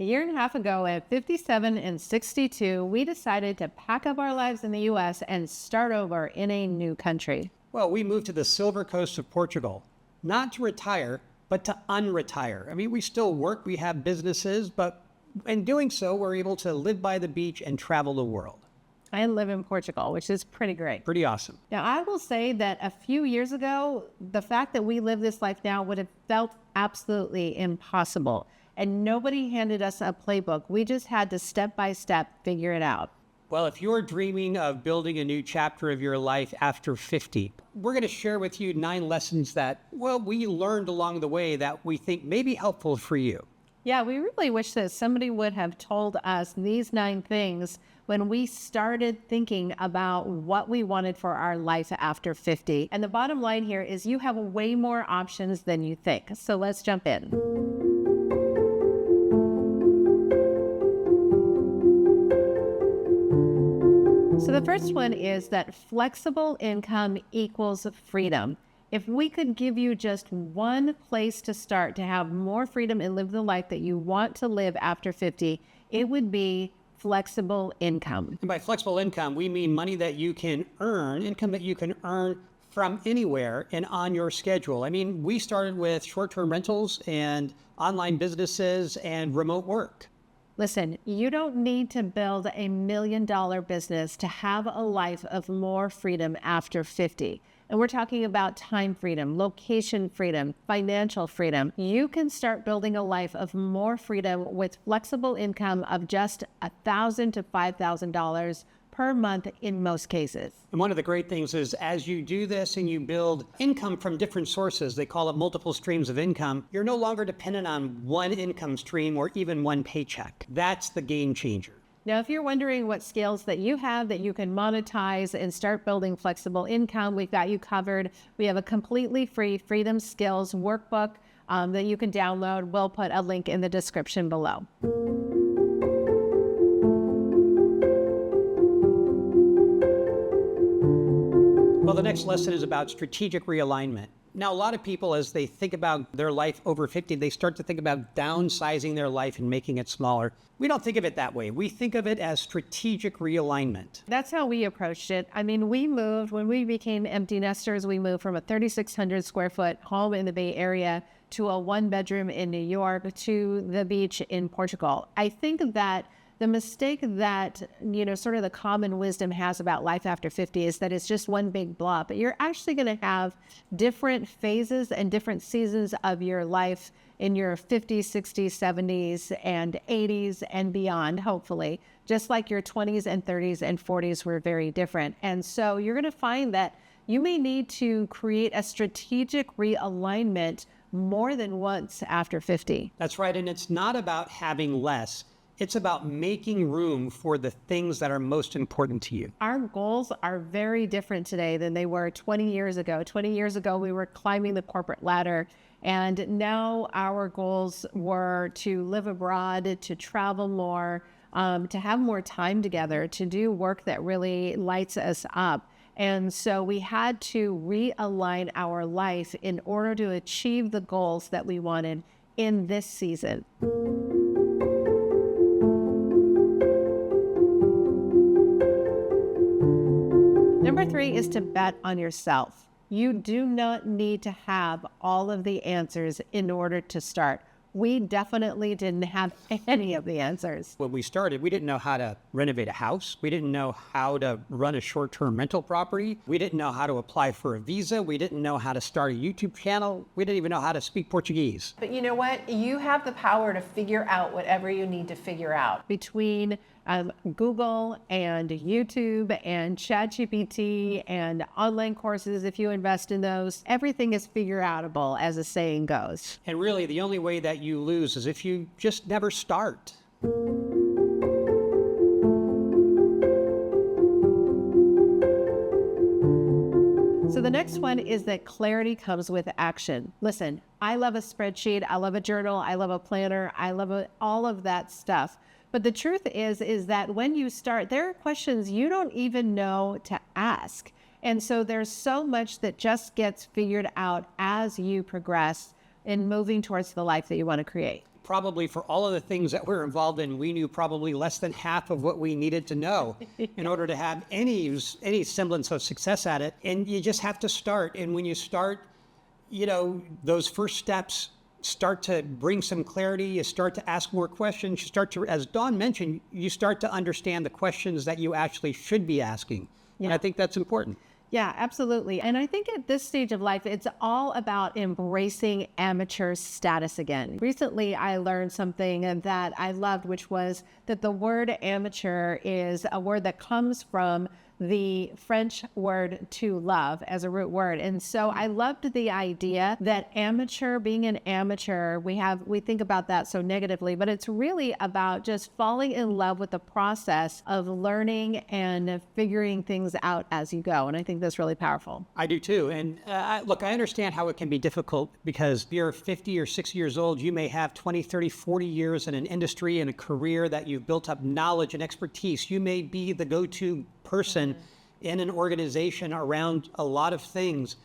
A year and a half ago at 57 and 62, we decided to pack up our lives in the U.S. and start over in a new country. Well, we moved to the Silver Coast of Portugal, not to retire, but to unretire. I mean, we still work, we have businesses, but in doing so, we're able to live by the beach and travel the world. I live in Portugal, which is pretty great. Pretty awesome. Now, I will say that a few years ago, the fact that we live this life now would have felt absolutely impossible. And nobody handed us a playbook. We just had to step by step figure it out. Well, if you're dreaming of building a new chapter of your life after 50, we're going to share with you 9 lessons that, well, we learned along the way that we think may be helpful for you. Yeah, we really wish that somebody would have told us these 9 things when we started thinking about what we wanted for our life after 50. And the bottom line here is you have way more options than you think. So let's jump in. So the first one is that flexible income equals freedom. If we could give you just one place to start to have more freedom and live the life that you want to live after 50, it would be flexible income. And by flexible income, we mean money that you can earn, income that you can earn from anywhere and on your schedule. I mean, we started with short-term rentals and online businesses and remote work. Listen, you don't need to build $1 million business to have a life of more freedom after 50. And we're talking about time freedom, location freedom, financial freedom. You can start building a life of more freedom with flexible income of just $1,000 to $5,000 per month in most cases. And one of the great things is as you do this and you build income from different sources, they call it multiple streams of income, you're no longer dependent on one income stream or even one paycheck. That's the game changer. Now, if you're wondering what skills that you have that you can monetize and start building flexible income, we've got you covered. We have a completely free Freedom Skills workbook that you can download. We'll put a link in the description below. Well, the next lesson is about strategic realignment. Now, a lot of people, as they think about their life over 50, they start to think about downsizing their life and making it smaller. We don't think of it that way. We think of it as strategic realignment. That's how we approached it. I mean, we moved, when we became empty nesters, we moved from a 3,600 square foot home in the Bay Area to a 1-bedroom in New York to the beach in Portugal. I think that the mistake that, sort of the common wisdom has about life after 50 is that it's just one big blob, but you're actually going to have different phases and different seasons of your life in your 50s, 60s, 70s, and 80s and beyond, hopefully, just like your 20s and 30s and 40s were very different. And so you're going to find that you may need to create a strategic realignment more than once after 50. That's right. And it's not about having less. It's about making room for the things that are most important to you. Our goals are very different today than they were 20 years ago. 20 years ago, we were climbing the corporate ladder. And now our goals were to live abroad, to travel more, to have more time together, to do work that really lights us up. And so we had to realign our life in order to achieve the goals that we wanted in this season. Number 3 is to bet on yourself. You do not need to have all of the answers in order to start. We definitely didn't have any of the answers. When we started, we didn't know how to renovate a house. We didn't know how to run a short-term rental property. We didn't know how to apply for a visa. We didn't know how to start a YouTube channel. We didn't even know how to speak Portuguese. But you know what? You have the power to figure out whatever you need to figure out. Between Google and YouTube and ChatGPT and online courses, if you invest in those, everything is figure outable, as the saying goes. And really, the only way that you lose is if you just never start. So the next one is that clarity comes with action. Listen, I love a spreadsheet. I love a journal. I love a planner. I love all of that stuff. But the truth is that when you start, there are questions you don't even know to ask. And so there's so much that just gets figured out as you progress in moving towards the life that you want to create. probably for all of the things that we're involved in, we knew probably less than half of what we needed to know in order to have any semblance of success at it. And you just have to start. And when you start, those first steps start to bring some clarity. You start to ask more questions. You start to, as Dawn mentioned, you start to understand the questions that you actually should be asking. Yeah. And I think that's important. Yeah, absolutely. And I think at this stage of life, it's all about embracing amateur status again. Recently, I learned something that I loved, which was that the word amateur is a word that comes from the French word to love as a root word. And so I loved the idea that amateur, being an amateur, we think about that so negatively, but it's really about just falling in love with the process of learning and figuring things out as you go. And I think that's really powerful. I do too. And look, I understand how it can be difficult because if you're 50 or 60 years old, you may have 20, 30, 40 years in an industry and a career that you've built up knowledge and expertise. You may be the go-to person in an organization around a lot of things.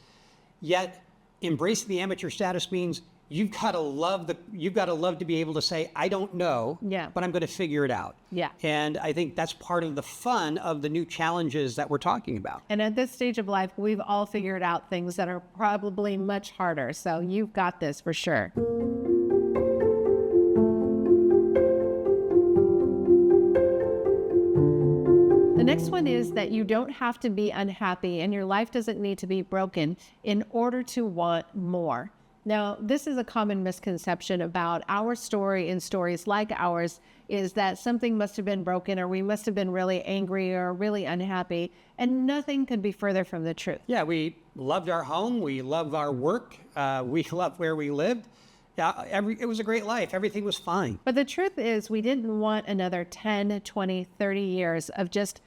Yet embracing the amateur status means you've got to love to be able to say, I don't know, but I'm going to figure it out. Yeah. And I think that's part of the fun of the new challenges that we're talking about. And at this stage of life, we've all figured out things that are probably much harder. So you've got this for sure. The next one is that you don't have to be unhappy and your life doesn't need to be broken in order to want more. Now, this is a common misconception about our story and stories like ours is that something must have been broken or we must have been really angry or really unhappy, and nothing could be further from the truth. Yeah, we loved our home. We loved our work. We loved where we lived. Yeah, it was a great life. Everything was fine. But the truth is we didn't want another 10, 20, 30 years of just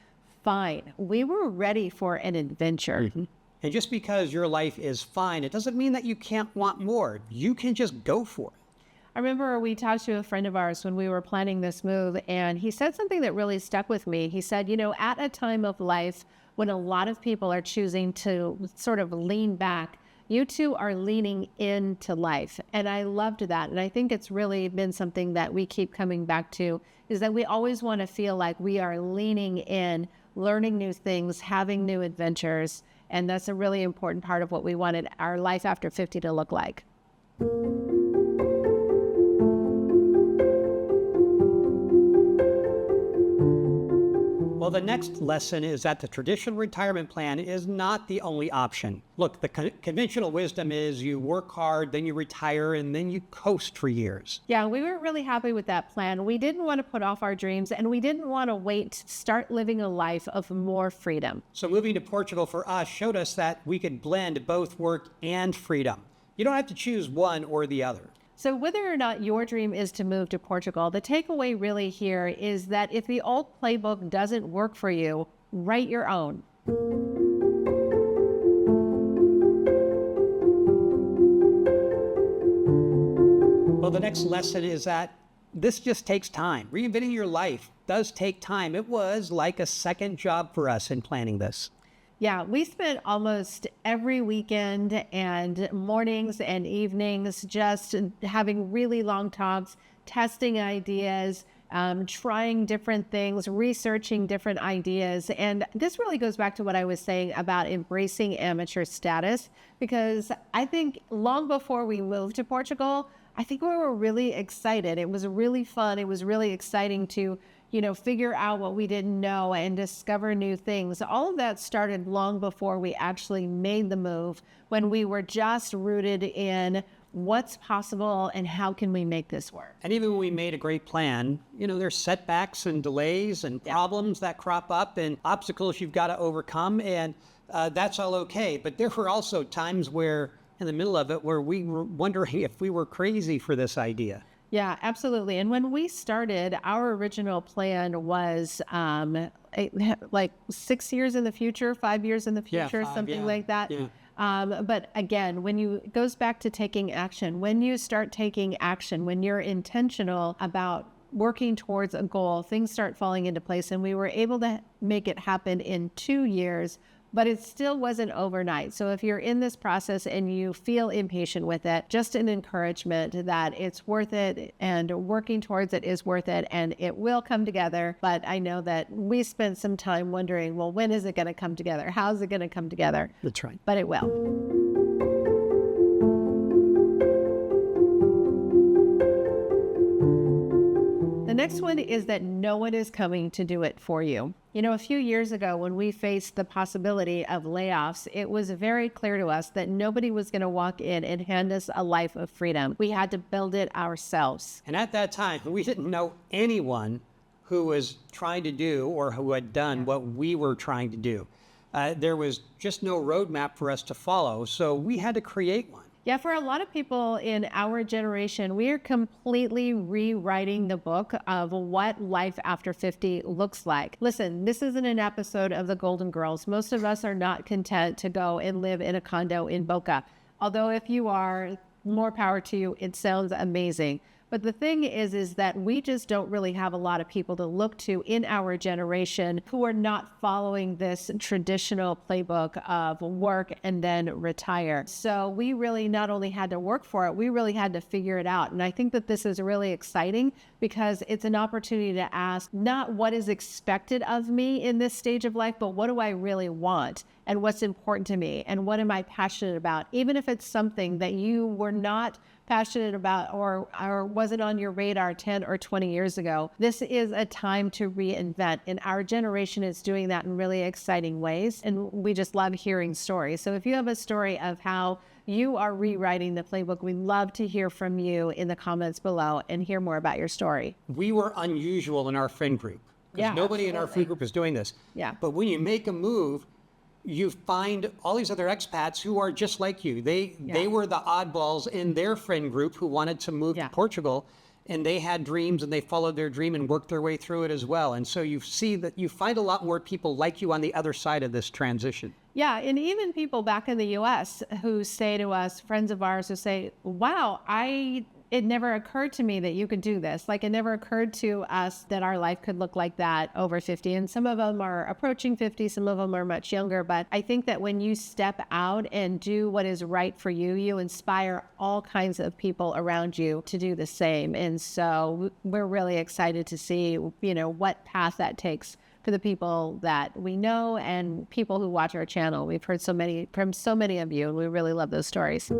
fine. We were ready for an adventure. Mm-hmm. And just because your life is fine, it doesn't mean that you can't want more. You can just go for it. I remember we talked to a friend of ours when we were planning this move, and he said something that really stuck with me. He said, at a time of life when a lot of people are choosing to sort of lean back, you two are leaning into life. And I loved that. And I think it's really been something that we keep coming back to, is that we always want to feel like we are leaning in, learning new things, having new adventures. And that's a really important part of what we wanted our life after 50 to look like. Well, the next lesson is that the traditional retirement plan is not the only option. Look, the conventional wisdom is you work hard, then you retire, and then you coast for years. Yeah, we weren't really happy with that plan. We didn't want to put off our dreams, and we didn't want to wait to start living a life of more freedom. So moving to Portugal for us showed us that we could blend both work and freedom. You don't have to choose one or the other. So whether or not your dream is to move to Portugal, the takeaway really here is that if the old playbook doesn't work for you, write your own. Well, the next lesson is that this just takes time. Reinventing your life does take time. It was like a second job for us in planning this. Yeah, we spent almost every weekend and mornings and evenings just having really long talks, testing ideas, trying different things, researching different ideas. And this really goes back to what I was saying about embracing amateur status, because I think long before we moved to Portugal, I think we were really excited. It was really fun. It was really exciting to figure out what we didn't know and discover new things. All of that started long before we actually made the move, when we were just rooted in what's possible and how can we make this work. And even when we made a great plan, there's setbacks and delays and problems that crop up and obstacles you've got to overcome. And that's all okay. But there were also times where in the middle of it where we were wondering if we were crazy for this idea. Yeah, absolutely. And when we started, our original plan was like 6 years in the future, 5 years in the future, something like that. Yeah. But again, it goes back to taking action. When you start taking action, when you're intentional about working towards a goal, things start falling into place. And we were able to make it happen in 2 years but it still wasn't overnight. So if you're in this process and you feel impatient with it, just an encouragement that it's worth it and working towards it is worth it and it will come together. But I know that we spent some time wondering, well, when is it going to come together? How is it going to come together? That's right. But it will. The next one is that no one is coming to do it for you. You know, a few years ago when we faced the possibility of layoffs, it was very clear to us that nobody was going to walk in and hand us a life of freedom. We had to build it ourselves. And at that time, we didn't know anyone who was trying to do or who had done what we were trying to do. There was just no roadmap for us to follow, so we had to create one. Yeah, for a lot of people in our generation, we are completely rewriting the book of what life after 50 looks like. Listen, this isn't an episode of the Golden Girls. Most of us are not content to go and live in a condo in Boca. Although if you are, more power to you, it sounds amazing. But the thing is that we just don't really have a lot of people to look to in our generation who are not following this traditional playbook of work and then retire. So we really not only had to work for it, we really had to figure it out. And I think that this is really exciting because it's an opportunity to ask not what is expected of me in this stage of life, but what do I really want? And what's important to me? And what am I passionate about? Even if it's something that you were not passionate about or wasn't on your radar 10 or 20 years ago, this is a time to reinvent. And our generation is doing that in really exciting ways. And we just love hearing stories. So if you have a story of how you are rewriting the playbook, we'd love to hear from you in the comments below and hear more about your story. We were unusual in our friend group because nobody in our friend group is doing this. Yeah. But when you make a move, you find all these other expats who are just like you. They were the oddballs in their friend group who wanted to move to Portugal, and they had dreams and they followed their dream and worked their way through it as well. And so you see that you find a lot more people like you on the other side of this transition. Yeah, and even people back in the U.S. who say to us, friends of ours who say, wow, it never occurred to me that you could do this. Like it never occurred to us that our life could look like that over 50. And some of them are approaching 50, some of them are much younger. But I think that when you step out and do what is right for you, you inspire all kinds of people around you to do the same. And so we're really excited to see, what path that takes for the people that we know and people who watch our channel. We've heard from so many of you, and we really love those stories.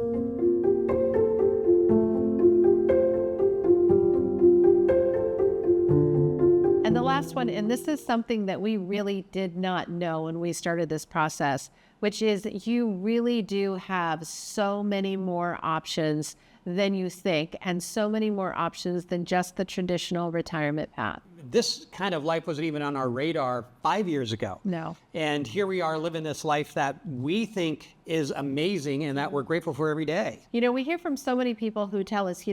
And the last one, and this is something that we really did not know when we started this process, which is you really do have so many more options than you think, and so many more options than just the traditional retirement path. This kind of life wasn't even on our radar 5 years ago. No. And here we are living this life that we think is amazing and that we're grateful for every day. We hear from so many people who tell us,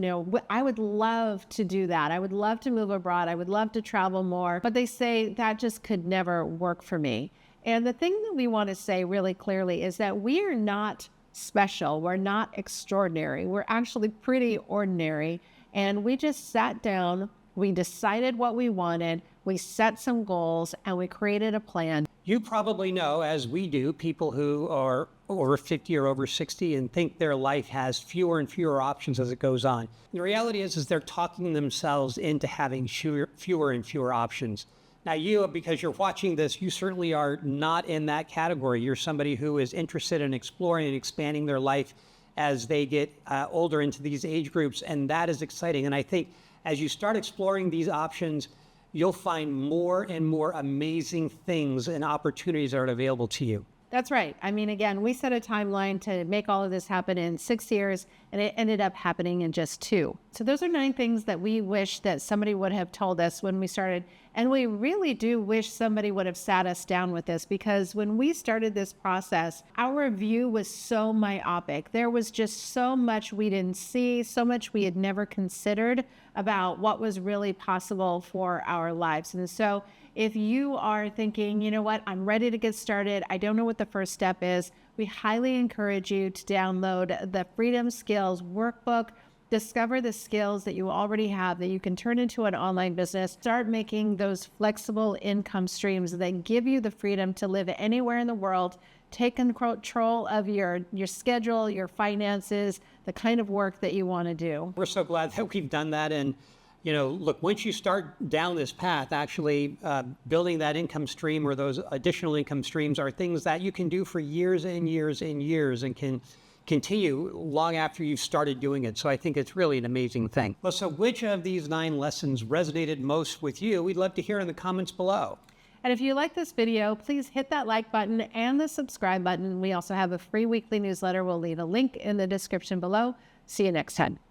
I would love to do that. I would love to move abroad. I would love to travel more. But they say that just could never work for me. And the thing that we want to say really clearly is that we are not special. We're not extraordinary. We're actually pretty ordinary. And we just sat down, we decided what we wanted, we set some goals, and we created a plan. You probably know, as we do, people who are over 50 or over 60 and think their life has fewer and fewer options as it goes on. The reality is they're talking themselves into having fewer and fewer options. Now you, because you're watching this, you certainly are not in that category. You're somebody who is interested in exploring and expanding their life as they get older into these age groups, and that is exciting. And I think as you start exploring these options, you'll find more and more amazing things and opportunities that are available to you. That's right. I mean, again, we set a timeline to make all of this happen in 6 years, and it ended up happening in just 2. So those are 9 things that we wish that somebody would have told us when we started. And we really do wish somebody would have sat us down with this, because when we started this process, our view was so myopic. There was just so much we didn't see, so much we had never considered about what was really possible for our lives. And so if you are thinking, you know what, I'm ready to get started, I don't know what the first step is, we highly encourage you to download the Freedom Skills Workbook. Discover the skills that you already have that you can turn into an online business. Start making those flexible income streams that give you the freedom to live anywhere in the world. Take control of your schedule, your finances, the kind of work that you want to do. We're so glad that we've done that. And, look, once you start down this path, actually building that income stream or those additional income streams are things that you can do for years and years and years and can continue long after you've started doing it. So I think it's really an amazing thing. Well, so which of these 9 lessons resonated most with you? We'd love to hear in the comments below. And if you like this video, please hit that like button and the subscribe button. We also have a free weekly newsletter. We'll leave a link in the description below. See you next time.